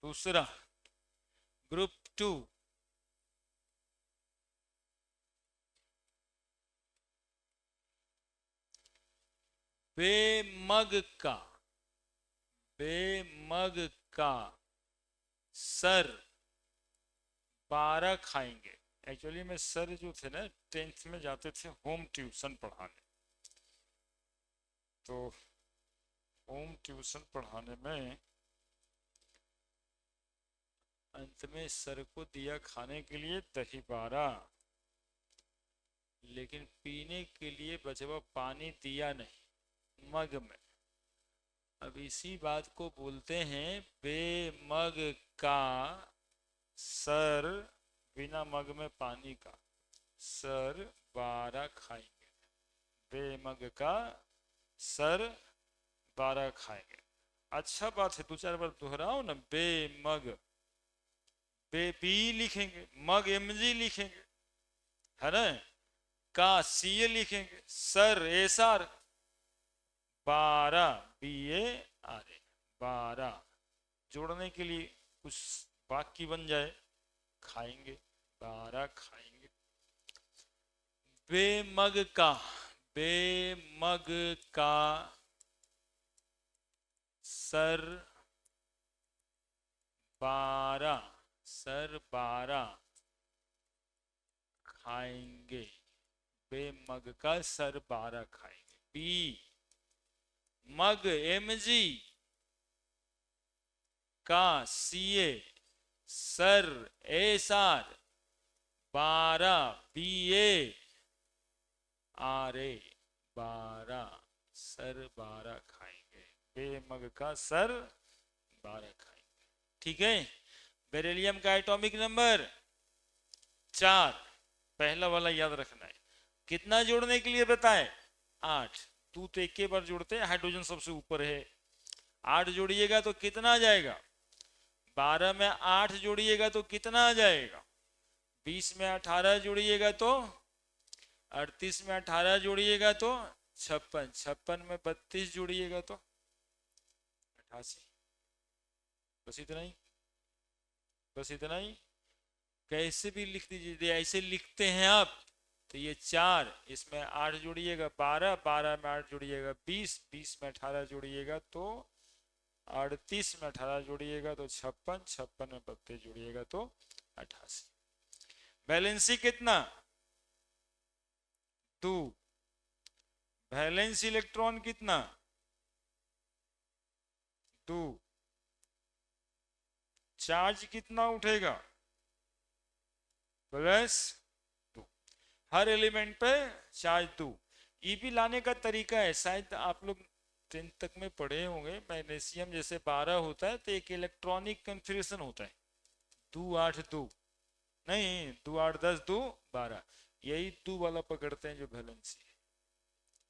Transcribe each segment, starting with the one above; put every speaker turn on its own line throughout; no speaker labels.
दूसरा ग्रुप 2, बेमग का, बेमग का सर 12 खाएंगे। एक्चुअली में सर जो थे ना 10th में जाते थे होम ट्यूशन पढ़ाने, तो होम ट्यूशन पढ़ाने में अंत में सर को दिया खाने के लिए दही 12, लेकिन पीने के लिए बचा हुआ पानी दिया नहीं मग में। अब इसी बात को बोलते हैं बेमग का सर, बिना मग में पानी का, सर 12 खाएंगे। बेमग का सर 12 खाएंगे। अच्छा बात है, 2-4 बार दोहराओ ना। बेमग, बे बी लिखेंगे, मग एमजी लिखेंगे, है ना, का सी लिखेंगे, sir SR, 12 B A R A, 12 जोड़ने के लिए कुछ वाक्य बन जाए, खाएंगे, 12 खाएंगे। बेमग का, बेमग का सर 12, सर 12 खाएंगे। बेमग का सर 12 खाएंगे। बी मग एमजी का CA sir SR 12 BA R A, 12 sir 12 खाएंगे। बेमग का सर 12 खाएंगे। ठीक है। बेरिलियम का एटॉमिक नंबर 4, पहला वाला याद रखना है। कितना जोड़ने के लिए बताएं? 8। तू तो एक के बार जोड़ते हैं, हाइड्रोजन सबसे ऊपर है। 8 जोड़िएगा तो कितना आ जाएगा? 12 में 8 जोड़िएगा तो कितना आ जाएगा? 20 में 18 जोड़िएगा तो 38 में 18 जोड़िएगा तो 56, 56 में 32 जोड़िएगा तो 88। बस इतना ही, बस इतना ही। कैसे भी लिख दीजिए, ऐसे लिखते हैं आप तो ये 4, इसमें 8 जोड़िएगा 12, 12 में 8 जोड़िएगा 20, 20 में 18 जोड़िएगा तो 38 में 18 जोड़िएगा तो 56, 56 में 32 जोड़िएगा तो 88। वैलेंसी कितना? 2। वैलेंस इलेक्ट्रॉन कितना? 2। चार्ज कितना उठेगा? +2। हर एलिमेंट पे चार्ज 2। ईबी लाने का तरीका है, शायद आप लोग 10th तक में पढ़े होंगे। मैग्नीशियम जैसे 12 होता है तो एक इलेक्ट्रॉनिक कन्फिग्रेशन होता है, 2 8 2, नहीं 2 8 10 2 12, यही 2 वाला पकड़ते हैं जो वैलेंसी है,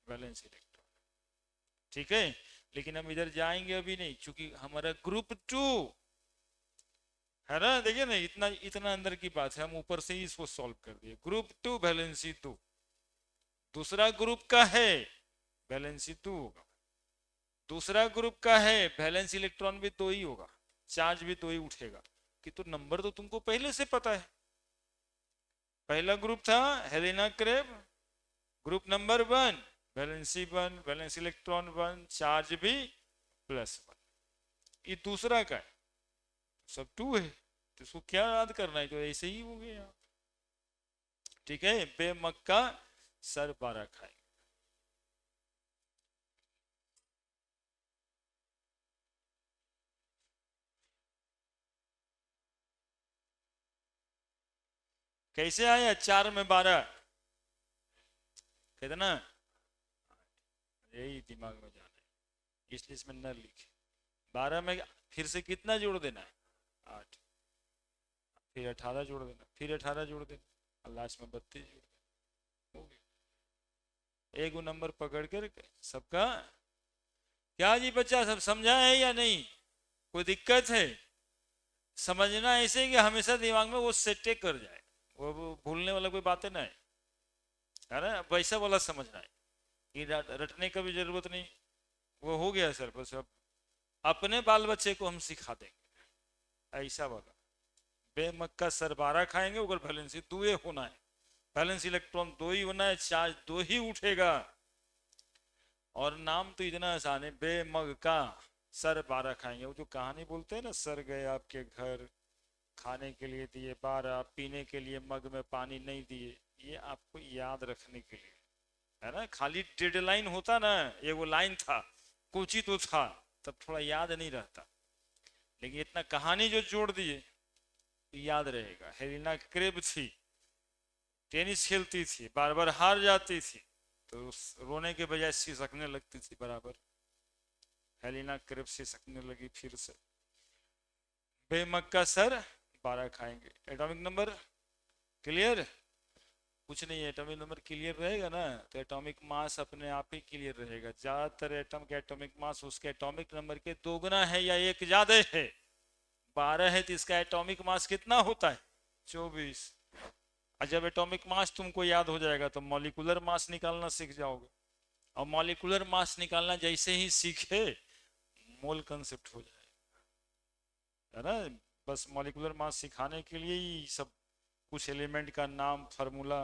वैलेंस इलेक्ट्रॉन। ठीक है। लेकिन हम इधर जाएंगे अभी नहीं, क्योंकि हमारा ग्रुप 2 है ना। देखिए ना, इतना इतना अंदर की बात है, हम ऊपर से ही इसको सॉल्व कर दिए। ग्रुप 2 वैलेंसी 2, दूसरा ग्रुप का है वैलेंसी 2 होगा, दूसरा ग्रुप का है वैलेंस इलेक्ट्रॉन भी 2 ही होगा, चार्ज भी 2 ही उठेगा। कि तो नंबर तो तुमको पहले से पता है। पहला ग्रुप था हेलेना क्रेब, group number 1, valency 1, valence electron 1, charge भी +1। ये दूसरा का है, सब 2 है, तो इसको क्या याद करना है, तो ऐसे ही हो गया। ठीक है। बेमग का सर 12 खाएंगे। कैसे आया 4 में 12? कितना? यही दिमाग में जाना है, इसलिए इसमें न लिखे। 12 में फिर से कितना जोड़ देना है? 8। फिर 18 जोड़ देना, फिर 18 जोड़ देना, और लास्ट में 32 जोड़ देना। हो गया। एक नंबर पकड़ कर सबका। क्या जी बच्चा, सब समझा है या नहीं? कोई दिक्कत है? समझना ऐसे कि हमेशा दिमाग में वो सेटे कर जाए, वो भूलने वाला कोई बात है ना, है ना। वैसा वाला समझना है कि रटने का भी जरूरत नहीं। वो हो गया सर, बस अब अपने बाल बच्चे को हम सिखा देंगे। ऐसा वाला। बेमक का सर 12 खाएंगे, ओकर वैलेंसी 2 होना है, बैलेंस इलेक्ट्रॉन 2 ही होना है, चार्ज 2 ही उठेगा। और नाम तो इतना आसान है, बेमग का सर 12 खाएंगे। वो जो कहानी बोलते हैं ना, सर गए आपके घर, खाने के लिए दिए 12, पीने के लिए मग में पानी नहीं दिए। ये आपको याद रखने के लिए है ना, खाली डेडलाइन होता ना, ये वो लाइन था, कुछ ही तो था, तब थोड़ा याद नहीं रहता। लेकिन इतना कहानी जो जोड़ दिए तो याद रहेगा। हेलिना क्रेब थी, टेनिस खेलती थी, बार बार हार जाती थी, तो रोने के बजाय सिसकने लगती थी बराबर। हेलिना क्रेब सिसकने लगी फिर से। बेमक का सर 12 खाएंगे। Atomic number clear? कुछ नहीं, एटॉमिक नंबर क्लियर रहेगा ना तो एटॉमिक मास अपने आप ही क्लियर रहेगा। ज्यादातर एटम के एटॉमिक मास उसके एटॉमिक नंबर के दोगुना है या एक ज्यादा है। 12 है तो इसका एटॉमिक मास कितना होता है? 24। और जब एटॉमिक मास तुमको याद हो जाएगा तो मॉलिक्यूलर मास निकालना सीख जाओगे। और मॉलिक्यूलर मास निकालना जैसे ही सीखे, मोल कंसेप्ट हो जाएगा, है ना। बस मॉलिक्यूलर मास सिखाने के लिए ही सब कुछ एलिमेंट का नाम, फार्मूला